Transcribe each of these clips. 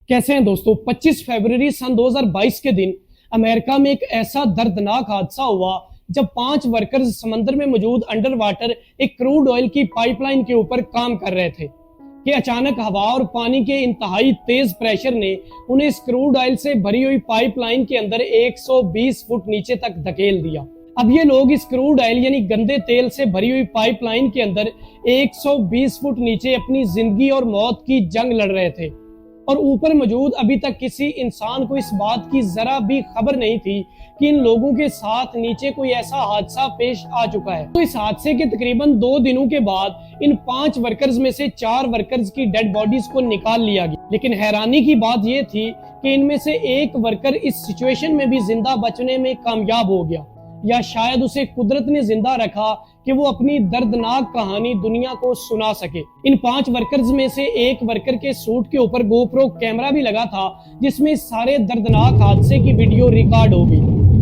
कैसे हैं दोस्तों। 25 फरवरी सन 2022 के दिन अमेरिका में एक ऐसा दर्दनाक हादसा हुआ जब 5 वर्कर्स समंदर में मौजूद अंडर वाटर एक क्रूड ऑयल की पाइपलाइन के ऊपर काम कर रहे थे कि अचानक हवा और पानी के इंतहाई तेज प्रेशर ने उन्हें इस क्रूड ऑयल से भरी हुई पाइपलाइन के अंदर 120 फुट नीचे तक धकेल दिया। अब ये लोग इस क्रूड ऑयल यानी गंदे तेल से भरी हुई पाइपलाइन के अंदर 120 फुट नीचे अपनी जिंदगी और मौत की जंग लड़ रहे थे और ऊपर मौजूद अभी तक किसी इंसान को इस बात की जरा भी खबर नहीं थी कि इन लोगों के साथ नीचे कोई ऐसा हादसा पेश आ चुका है। तो इस हादसे के तकरीबन 2 दिनों के बाद इन 5 वर्कर्स में से 4 वर्कर्स की डेड बॉडीज को निकाल लिया गया। लेकिन हैरानी की बात यह थी कि इनमें से एक वर्कर इस सिचुएशन में भी जिंदा बचने में कामयाब हो गया, या शायद उसे कुदरत ने जिंदा रखा कि वो अपनी दर्दनाक कहानी दुनिया को सुना सके। इन 5 वर्कर्स में से एक वर्कर के सूट के ऊपर गोप्रो कैमरा भी लगा था जिसमें सारे दर्दनाक हादसे की वीडियो रिकॉर्ड हो गई,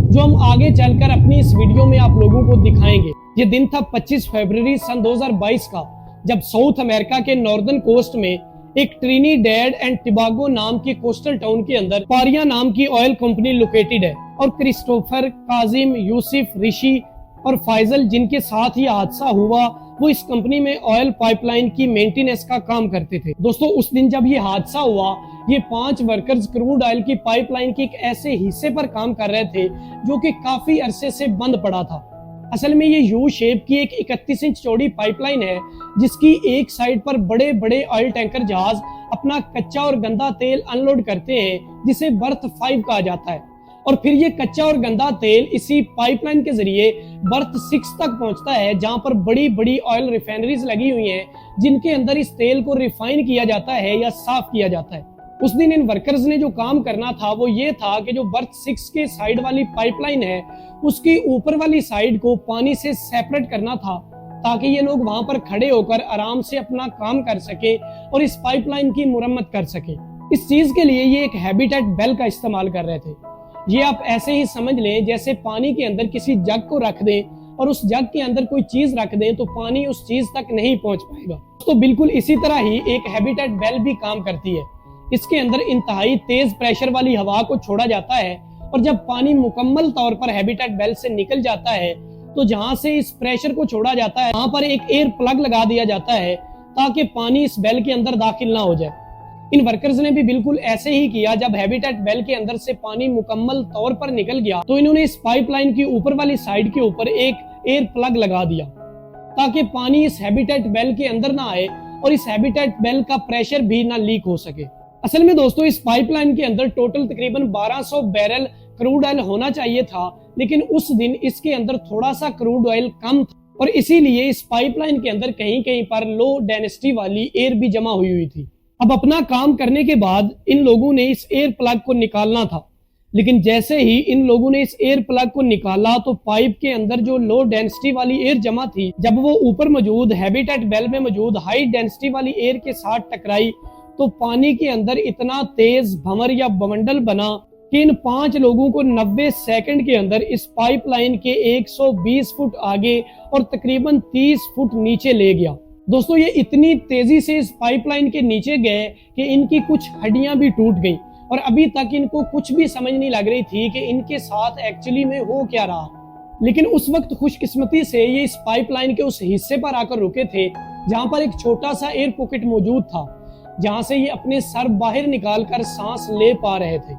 जो हम आगे चलकर अपनी इस वीडियो में आप लोगों को दिखाएंगे। ये दिन था 25 फरवरी सन 2022 का, जब साउथ अमेरिका के नॉर्दर्न कोस्ट में एक ट्रिनिडेड एंड टोबैगो नाम की कोस्टल टाउन के अंदर पारिया नाम की ऑयल कंपनी लोकेटेड है और क्रिस्टोफर, काजिम, यूसिफ, ऋषि और फाइजल जिनके साथ ये हादसा हुआ वो इस कंपनी में ऑयल पाइपलाइन की मेंटेनेंस का काम करते थे। दोस्तों, उस दिन जब ये हादसा हुआ ये 5 वर्कर्स क्रूड ऑयल की पाइपलाइन के एक ऐसे हिस्से पर काम कर रहे थे जो कि काफी अरसे से बंद पड़ा था। असल में ये यू शेप की एक 31 इंच चौड़ी पाइपलाइन है जिसकी एक साइड पर बड़े बड़े ऑयल टैंकर जहाज अपना कच्चा और गंदा तेल अनलोड करते हैं जिसे बर्थ 5 कहा जाता है, और फिर ये कच्चा और गंदा तेल इसी पाइपलाइन के जरिए बर्थ 6 तक पहुंचता है जहां पर बड़ी बड़ी ऑयल रिफाइनरीज लगी हुई हैं जिनके अंदर इस तेल को रिफाइन किया जाता है या साफ किया जाता है। उस दिन इन वर्कर्स ने जो काम करना था वो ये था कि जो बर्थ 6 के साइड वाली पाइपलाइन है उसकी ऊपर वाली साइड को पानी से सेपरेट करना था ताकि ये लोग वहां पर खड़े होकर आराम से अपना काम कर सके और इस पाइपलाइन की मुरम्मत कर सके। इस चीज के लिए ये एक हैबिटेट बेल का इस्तेमाल कर रहे थे। ये आप ऐसे ही समझ लें जैसे पानी के अंदर किसी जग को रख दें और उस जग के अंदर कोई चीज रख दें तो पानी उस चीज तक नहीं पहुंच पाएगा। तो बिल्कुल इसी तरह ही एक हैबिटेट बेल भी काम करती है। इसके अंदर इंतहाई तेज प्रेशर वाली हवा को छोड़ा जाता है और जब पानी मुकम्मल तौर पर हैबिटेट बेल से निकल जाता है तो जहां से इस प्रेशर को छोड़ा जाता है वहां पर एक एयर प्लग लगा दिया जाता है ताकि पानी इस बेल के अंदर दाखिल ना हो जाए। इन वर्कर्स ने भी बिल्कुल ऐसे ही किया। जब हैबिटेट बेल के अंदर से पानी मुकम्मल तौर पर निकल गया तो इन्होंने इस पाइपलाइन की ऊपर वाली साइड के ऊपर एक एयर प्लग लगा दिया ताकि पानी इस हैबिटेट बेल के अंदर ना आए और इस हैबिटेट बेल का प्रेशर भी ना लीक हो सके। असल में दोस्तों इस पाइपलाइन के अंदर टोटल तकरीबन 1200 बैरल क्रूड ऑयल होना चाहिए था, लेकिन उस दिन इसके अंदर थोड़ा सा क्रूड ऑयल कम था और इसीलिए इस पाइपलाइन के अंदर कहीं कहीं पर लो डेंसिटी वाली एयर भी जमा हुई थी। अब अपना काम करने के बाद इन लोगों ने इस एयर प्लग को निकालना था, लेकिन जैसे ही इन लोगों ने इस एयर प्लग को निकाला तो पाइप के अंदर जो लो डेंसिटी वाली एयर जमा थी जब वो ऊपर मौजूद हैबिटेट बेल में मौजूद हाई डेंसिटी वाली एयर के साथ टकराई तो पानी के अंदर इतना तेज भंवर या बवंडल बना कि इन 5 लोगों को 90 सेकंड के अंदर इस पाइपलाइन के 120 फुट आगे और तकरीबन 30 फुट नीचे ले गया। दोस्तों ये इतनी तेजी से इस पाइपलाइन के नीचे गए कि इनकी कुछ हड्डियां भी टूट गईं और अभी तक इनको कुछ भी समझ नहीं लग रही थी कि इनके साथ एक्चुअली में हो क्या रहा। लेकिन उस वक्त खुशकिस्मती से ये इस पाइपलाइन के उस हिस्से पर आकर रुके थे जहां पर एक छोटा सा एयर पॉकेट मौजूद था जहां से ये अपने सर बाहर निकालकर सांस ले पा रहे थे।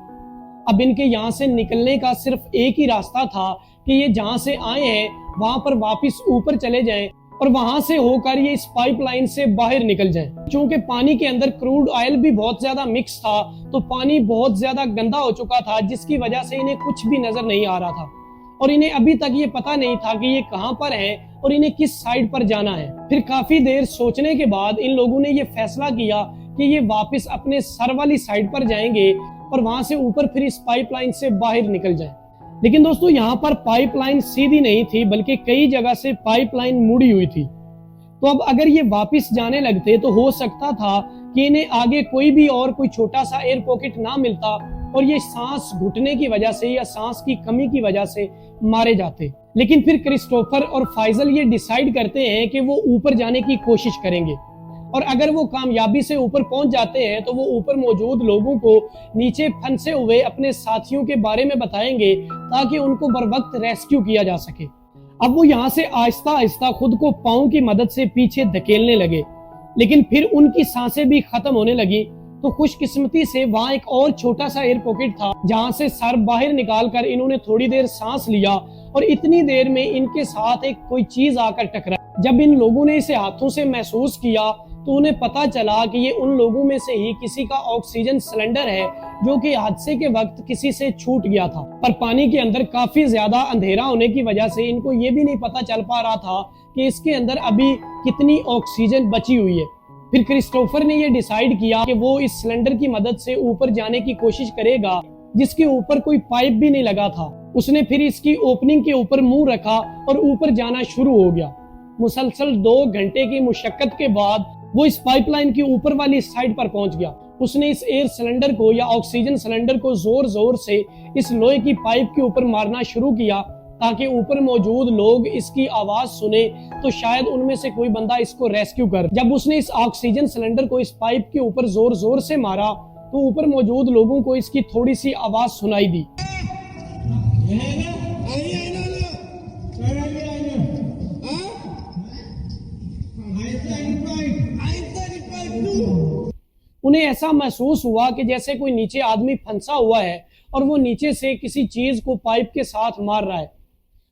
अब इनके यहाँ से निकलने का सिर्फ एक ही रास्ता था कि ये जहां से आए हैं वहां पर वापस ऊपर चले जाएं और वहां से होकर ये इस पाइपलाइन से बाहर निकल जाएं। क्योंकि पानी के अंदर क्रूड ऑयल भी बहुत ज्यादा मिक्स था तो पानी बहुत ज्यादा गंदा हो चुका था जिसकी वजह से इन्हें कुछ भी नजर नहीं आ रहा था और इन्हें अभी तक ये पता नहीं था कि ये कहां पर है और इन्हें किस साइड पर जाना है। फिर काफी देर सोचने के बाद इन लोगों ने ये फैसला किया कि ये वापस अपने सर वाली साइड पर जाएंगे और वहां से ऊपर फिर इस पाइपलाइन से बाहर निकल जाएं। लेकिन दोस्तों यहाँ पर पाइपलाइन सीधी नहीं थी बल्कि कई जगह से पाइपलाइन मुड़ी हुई थी। तो अब अगर ये वापस जाने लगते तो हो सकता था कि इन्हें आगे कोई छोटा सा एयर पॉकेट ना मिलता और ये सांस घुटने की वजह से या सांस की कमी की वजह से मारे जाते। लेकिन फिर क्रिस्टोफर और फाइजल ये डिसाइड करते हैं कि वो ऊपर जाने की कोशिश करेंगे और अगर वो कामयाबी से ऊपर पहुंच जाते हैं तो वो ऊपर मौजूद लोगों को नीचे फंसे हुए अपने साथियों के बारे में बताएंगे ताकि उनको बर वक्त रेस्क्यू किया जा सके। अब वो यहाँ से आहिस्ता आहिस्ता खुद को पाँव की मदद से पीछे धकेलने लगे, लेकिन फिर उनकी सांसें भी खत्म होने लगी। तो खुशकिस्मती से वहां एक और छोटा सा एयर पॉकेट था जहां से सर बाहर निकालकर इन्होंने थोड़ी देर सांस लिया और इतनी देर में इनके साथ एक कोई चीज आकर टकराई। जब इन लोगों ने इसे हाथों से महसूस किया तो उन्हें पता चला कि ये उन लोगों में से ही किसी का ऑक्सीजन सिलेंडर है जो कि हादसे के वक्त किसी से छूट गया था। पर पानी के अंदर काफी ज्यादा अंधेरा होने की वजह से इनको ये भी नहीं पता चल पा रहा था कि इसके अंदर अभी कितनी ऑक्सीजन बची हुई है। फिर क्रिस्टोफर ने ये डिसाइड किया कि वो इस सिलेंडर की मदद से ऊपर जाने की कोशिश करेगा जिसके ऊपर कोई पाइप भी नहीं लगा था। उसने फिर इसकी ओपनिंग के ऊपर मुंह रखा और ऊपर जाना शुरू हो गया। मुसलसल 2 घंटे की मुशक्कत के बाद वो इस पाइपलाइन की ऊपर वाली साइड पर पहुंच गया। उसने इस एयर सिलेंडर को या ऑक्सीजन सिलेंडर को जोर जोर से इस लोहे की पाइप के ऊपर मारना शुरू किया ताकि ऊपर मौजूद लोग इसकी आवाज सुने तो शायद उनमें से कोई बंदा इसको रेस्क्यू कर। जब उसने इस ऑक्सीजन सिलेंडर को इस पाइप के ऊपर जोर जोर से मारा तो ऊपर मौजूद लोगों को इसकी थोड़ी सी आवाज सुनाई दी। उन्हें ऐसा महसूस हुआ कि जैसे कोई नीचे आदमी फंसा हुआ है और वो नीचे से किसी चीज को पाइप के साथ मार रहा है।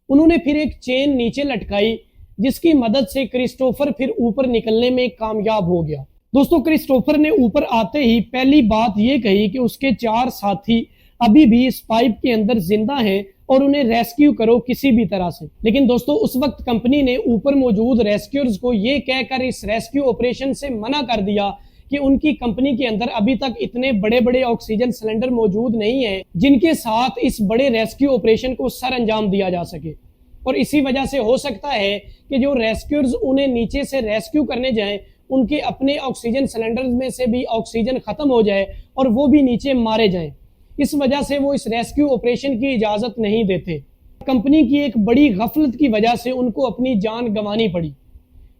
उन्होंने फिर एक चेन नीचे लटकाई जिसकी मदद से क्रिस्टोफर फिर ऊपर निकलने में कामयाब हो गया। दोस्तों, क्रिस्टोफर ने ऊपर आते ही पहली बात ये कही कि उसके 4 साथी अभी भी इस पाइप के अंदर जिंदा हैं और उन्हें रेस्क्यू करो किसी भी तरह से। लेकिन दोस्तों, उस वक्त कंपनी ने ऊपर मौजूद रेस्क्यूअर्स को ये कहकर इस रेस्क्यू ऑपरेशन से मना कर दिया कि उनकी कंपनी के अंदर अभी तक इतने बड़े बड़े ऑक्सीजन सिलेंडर मौजूद नहीं है जिनके साथ इस बड़े रेस्क्यू ऑपरेशन को सर अंजाम दिया जा सके। और इसी वजह से हो सकता है कि जो रेस्क्यूअर्स उन्हें नीचे से रेस्क्यू करने जाएं उनके अपने ऑक्सीजन सिलेंडर में से भी ऑक्सीजन खत्म हो जाए और वो भी नीचे मारे जाएं। इस वजह से वो इस रेस्क्यू ऑपरेशन की इजाजत नहीं देते। कंपनी की एक बड़ी गफलत की वजह से उनको अपनी जान गंवानी पड़ी।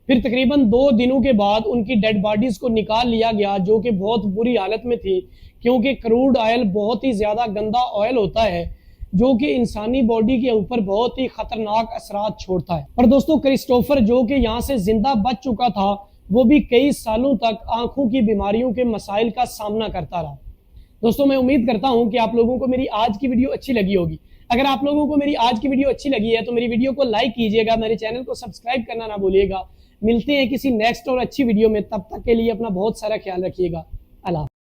फिर तकरीबन 2 दिनों के बाद उनकी डेड बॉडीज को निकाल लिया गया जो कि बहुत बुरी हालत में थी, क्योंकि क्रूड ऑयल बहुत ही ज्यादा गंदा ऑयल होता है जो कि इंसानी बॉडी के ऊपर बहुत ही खतरनाक असरात छोड़ता है। और दोस्तों, क्रिस्टोफर जो कि यहाँ से जिंदा बच चुका था वो भी कई सालों तक आंखों की बीमारियों के मसाइल का सामना करता रहा। दोस्तों, मैं उम्मीद करता हूं कि आप लोगों को मेरी आज की वीडियो अच्छी लगी होगी। अगर आप लोगों को मेरी आज की वीडियो अच्छी लगी है तो मेरी वीडियो को लाइक कीजिएगा, मेरे चैनल को सब्सक्राइब करना ना भूलिएगा। मिलते हैं किसी नेक्स्ट और अच्छी वीडियो में, तब तक के लिए अपना बहुत सारा ख्याल रखिएगा। अल्लाह।